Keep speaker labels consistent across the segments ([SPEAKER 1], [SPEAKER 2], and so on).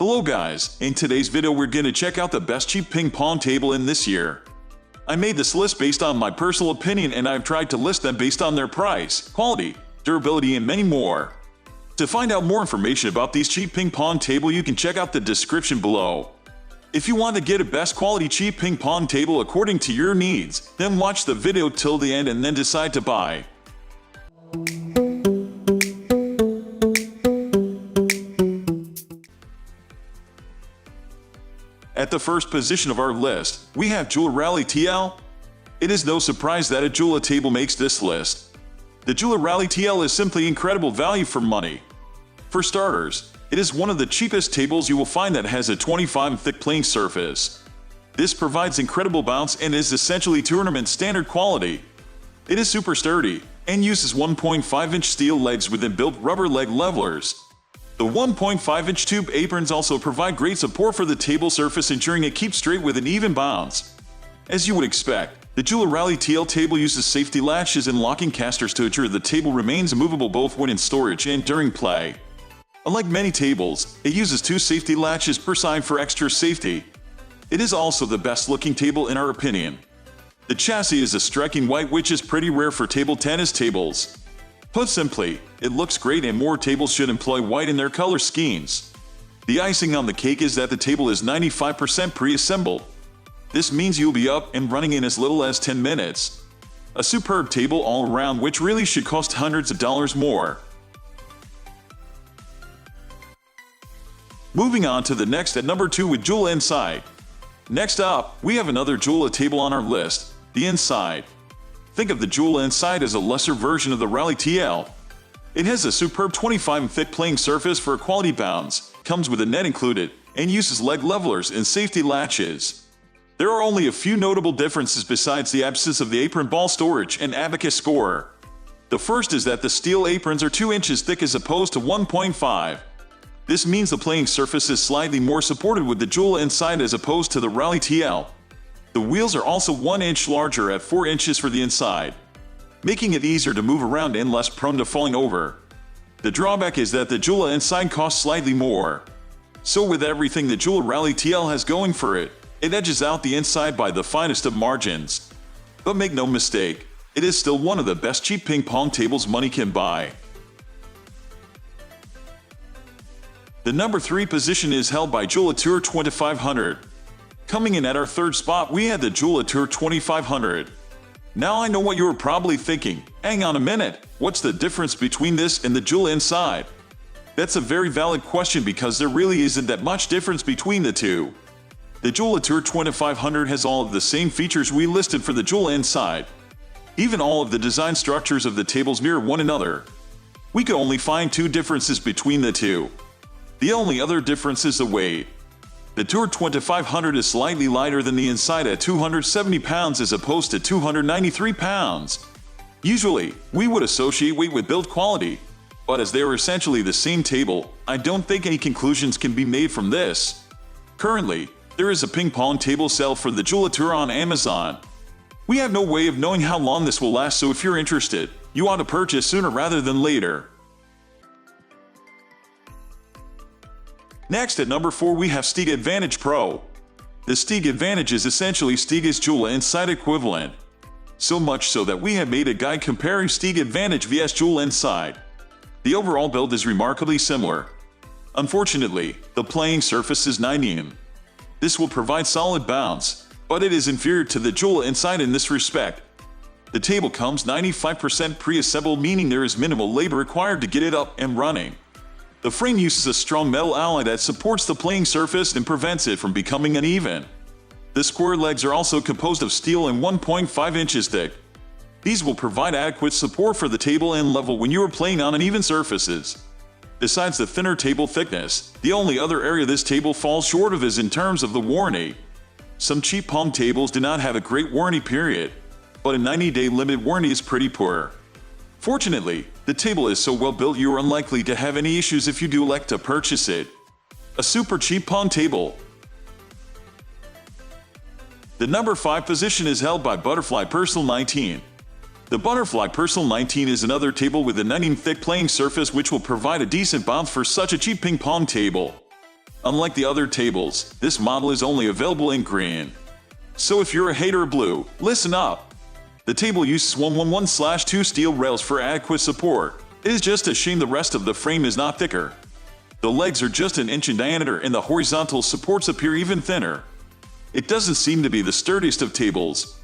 [SPEAKER 1] Hello guys, in today's video we're gonna check out the best cheap ping pong table in this year. I made this list based on my personal opinion and I've tried to list them based on their price, quality, durability and many more. To find out more information about these cheap ping pong table you can check out the description below. If you want to get a best quality cheap ping pong table according to your needs, then watch the video till the end and then decide to buy. At the first position of our list, we have JOOLA Rally TL. It is no surprise that a JOOLA table makes this list. The JOOLA Rally TL is simply incredible value for money. For starters, it is one of the cheapest tables you will find that has a 25 thick playing surface. This provides incredible bounce and is essentially tournament standard quality. It is super sturdy and uses 1.5-inch steel legs with inbuilt rubber leg levelers. The 1.5-inch tube aprons also provide great support for the table surface, ensuring it keeps straight with an even bounce. As you would expect, the JOOLA Rally TL table uses safety latches and locking casters to ensure the table remains movable both when in storage and during play. Unlike many tables, it uses 2 safety latches per side for extra safety. It is also the best looking table in our opinion. The chassis is a striking white, which is pretty rare for table tennis tables. Put simply, it looks great and more tables should employ white in their color schemes. The icing on the cake is that the table is 95% pre-assembled. This means you'll be up and running in as little as 10 minutes. A superb table all around, which really should cost hundreds of dollars more. Moving on to the next at number 2 with JOOLA Inside. Next up, we have another JOOLA table on our list, the Inside. Think of the JOOLA Inside as a lesser version of the Rally TL. It has a superb 25 thick playing surface for a quality bounce, comes with a net included, and uses leg levelers and safety latches. There are only a few notable differences besides the absence of the apron ball storage and abacus scorer. The first is that the steel aprons are 2 inches thick as opposed to 1.5. This means the playing surface is slightly more supported with the JOOLA Inside as opposed to the Rally TL. The wheels are also 1 inch larger at 4 inches for the Inside, making it easier to move around and less prone to falling over. The drawback is that the JOOLA Inside costs slightly more. So with everything the JOOLA Rally TL has going for it, it edges out the Inside by the finest of margins. But make no mistake, it is still one of the best cheap ping pong tables money can buy. The number 3 position is held by JOOLA Tour 2500. Coming in at our third spot, we had the JOOLA Tour 2500. Now I know what you were probably thinking, hang on a minute, what's the difference between this and the JOOLA Inside? That's a very valid question because there really isn't that much difference between the two. The JOOLA Tour 2500 has all of the same features we listed for the JOOLA Inside. Even all of the design structures of the tables mirror one another. We could only find 2 differences between the two. The only other difference is the weight. The Tour 2500 is slightly lighter than the Inside at 270 pounds as opposed to 293 pounds. Usually, we would associate weight with build quality, but as they are essentially the same table, I don't think any conclusions can be made from this. Currently, there is a ping pong table sale for the JOOLA Tour on Amazon. We have no way of knowing how long this will last, so if you're interested, you ought to purchase sooner rather than later. Next at number 4 we have Steed Advantage Pro. The Steed Advantage is essentially Stiga's JOOLA Inside equivalent. So much so that we have made a guide comparing Steed Advantage vs JOOLA Inside. The overall build is remarkably similar. Unfortunately, the playing surface is 9 This will provide solid bounce, but it is inferior to the JOOLA Inside in this respect. The table comes 95% pre-assembled, meaning there is minimal labor required to get it up and running. The frame uses a strong metal alloy that supports the playing surface and prevents it from becoming uneven. The square legs are also composed of steel and 1.5 inches thick. These will provide adequate support for the table and level when you are playing on uneven surfaces. Besides the thinner table thickness, the only other area this table falls short of is in terms of the warranty. Some cheap pong tables do not have a great warranty period, but a 90-day limited warranty is pretty poor. Fortunately, the table is so well built you are unlikely to have any issues if you do elect to purchase it. A super cheap pong table. The number 5 position is held by Butterfly Personal 19. The Butterfly Personal 19 is another table with a 9 thick playing surface which will provide a decent bounce for such a cheap ping pong table. Unlike the other tables, this model is only available in green. So if you're a hater of blue, listen up. The table uses 111/2 steel rails for adequate support. It is just a shame the rest of the frame is not thicker. The legs are just an inch in diameter and the horizontal supports appear even thinner. It doesn't seem to be the sturdiest of tables.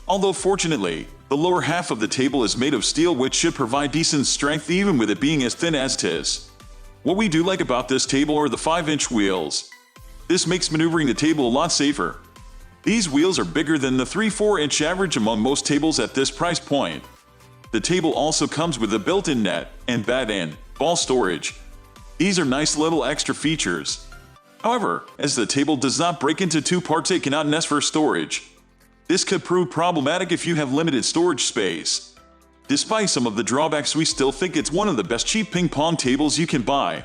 [SPEAKER 1] Although fortunately, the lower half of the table is made of steel, which should provide decent strength even with it being as thin as it is. What we do like about this table are the 5-inch wheels. This makes maneuvering the table a lot safer. These wheels are bigger than the 3-4-inch average among most tables at this price point. The table also comes with a built-in net and bat and ball storage. These are nice little extra features. However, as the table does not break into two parts, it cannot nest for storage. This could prove problematic if you have limited storage space. Despite some of the drawbacks, we still think it's one of the best cheap ping pong tables you can buy.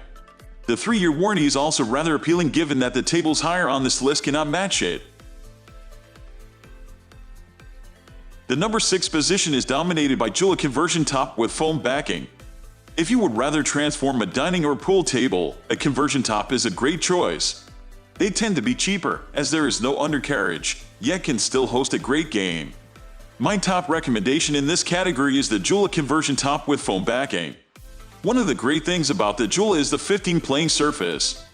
[SPEAKER 1] The 3-year warranty is also rather appealing given that the tables higher on this list cannot match it. The number 6 position is dominated by JOOLA conversion top with foam backing. If you would rather transform a dining or pool table, a conversion top is a great choice. They tend to be cheaper as there is no undercarriage, yet can still host a great game. My top recommendation in this category is the JOOLA conversion top with foam backing. One of the great things about the JOOLA is the 15 playing surface.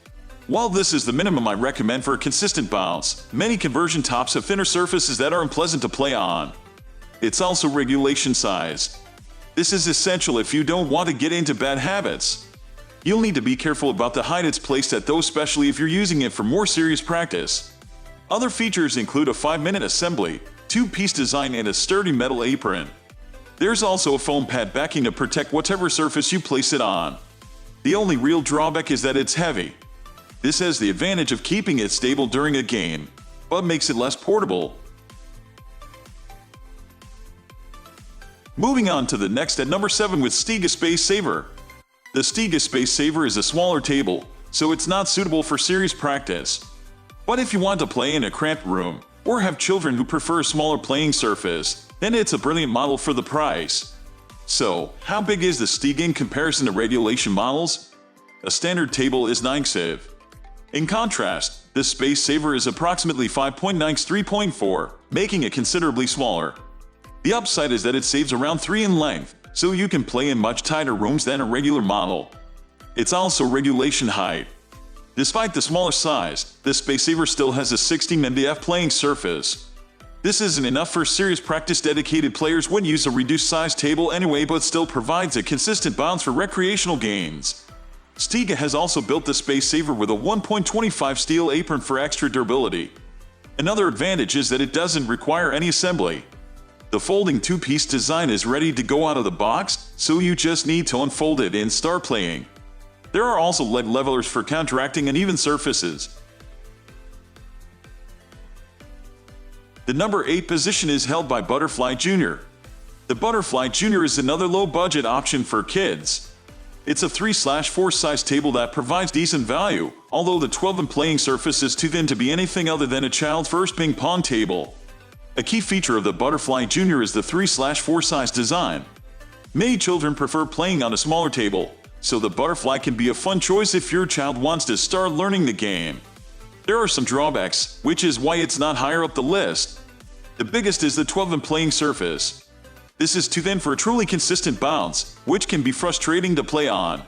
[SPEAKER 1] While this is the minimum I recommend for a consistent bounce, many conversion tops have thinner surfaces that are unpleasant to play on. It's also regulation size. This is essential if you don't want to get into bad habits. You'll need to be careful about the height it's placed at though, especially if you're using it for more serious practice. Other features include a 5-minute assembly, 2-piece design and a sturdy metal apron. There's also a foam pad backing to protect whatever surface you place it on. The only real drawback is that it's heavy. This has the advantage of keeping it stable during a game, but makes it less portable. Moving on to the next at number 7 with Stiga Space Saver. The Stiga Space Saver is a smaller table, so it's not suitable for serious practice. But if you want to play in a cramped room, or have children who prefer a smaller playing surface, then it's a brilliant model for the price. So, how big is the Stiga in comparison to regulation models? A standard table is 9x. In contrast, the Space Saver is approximately 5.9x 3.4, making it considerably smaller. The upside is that it saves around 3 in length, so you can play in much tighter rooms than a regular model. It's also regulation height. Despite the smaller size, the Space Saver still has a 16 mdf playing surface. This isn't enough for serious practice. Dedicated players would use a reduced size table anyway, but still provides a consistent bounce for recreational games. Stiga has also built the Space Saver with a 1.25 steel apron for extra durability. Another advantage is that it doesn't require any assembly. The folding 2-piece design is ready to go out of the box, so you just need to unfold it and start playing. There are also lead levelers for counteracting uneven surfaces. The number 8 position is held by Butterfly Jr. The Butterfly Jr. is another low-budget option for kids. It's a 3/4 size table that provides decent value, although the 12-inch playing surface is too thin to be anything other than a child's first ping pong table. A key feature of the Butterfly Jr. is the 3/4 size design. Many children prefer playing on a smaller table, so the Butterfly can be a fun choice if your child wants to start learning the game. There are some drawbacks, which is why it's not higher up the list. The biggest is the 12-inch playing surface. This is too thin for a truly consistent bounce, which can be frustrating to play on.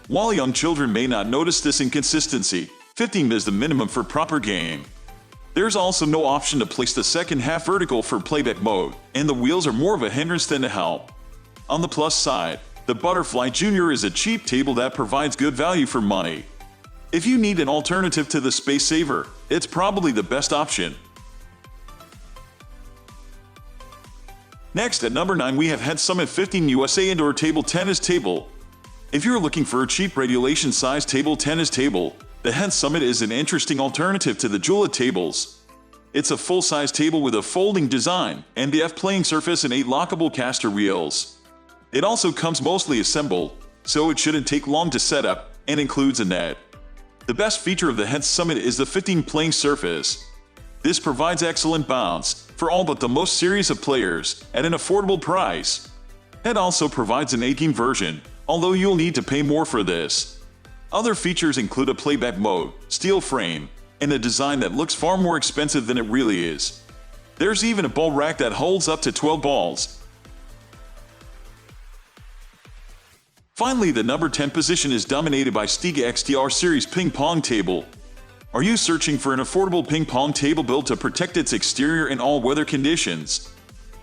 [SPEAKER 1] While young children may not notice this inconsistency, 15 is the minimum for proper game. There's also no option to place the second half vertical for playback mode, and the wheels are more of a hindrance than a help. On the plus side, the Butterfly Jr. is a cheap table that provides good value for money. If you need an alternative to the Space Saver, it's probably the best option. Next at number 9 we have Head Summit 15 USA Indoor Table Tennis Table. If you're looking for a cheap regulation size table tennis table, the Head Summit is an interesting alternative to the JOOLA tables. It's a full-size table with a folding design, MDF playing surface and 8 lockable caster wheels. It also comes mostly assembled, so it shouldn't take long to set up, and includes a net. The best feature of the Head Summit is the 15 playing surface. This provides excellent bounce for all but the most serious of players at an affordable price. Head also provides an 18 version, although you'll need to pay more for this. Other features include a playback mode, steel frame, and a design that looks far more expensive than it really is. There's even a ball rack that holds up to 12 balls. Finally, the number 10 position is dominated by Stiga XTR series ping pong table. Are you searching for an affordable ping pong table built to protect its exterior in all weather conditions?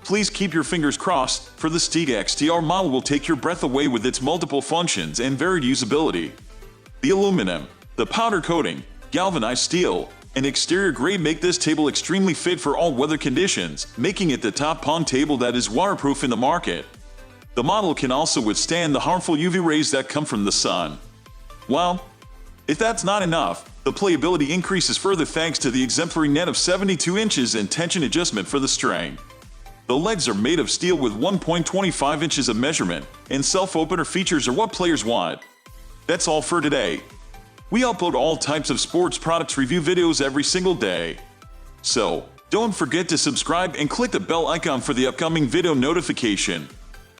[SPEAKER 1] Please keep your fingers crossed, for the Stiga XTR model will take your breath away with its multiple functions and varied usability. The aluminum, the powder coating, galvanized steel, and exterior grade make this table extremely fit for all weather conditions, making it the top pong table that is waterproof in the market. The model can also withstand the harmful UV rays that come from the sun. Well, if that's not enough, the playability increases further thanks to the exemplary net of 72 inches and tension adjustment for the string. The legs are made of steel with 1.25 inches of measurement, and self-opener features are what players want. That's all for today. We upload all types of sports products review videos every single day. So, don't forget to subscribe and click the bell icon for the upcoming video notification.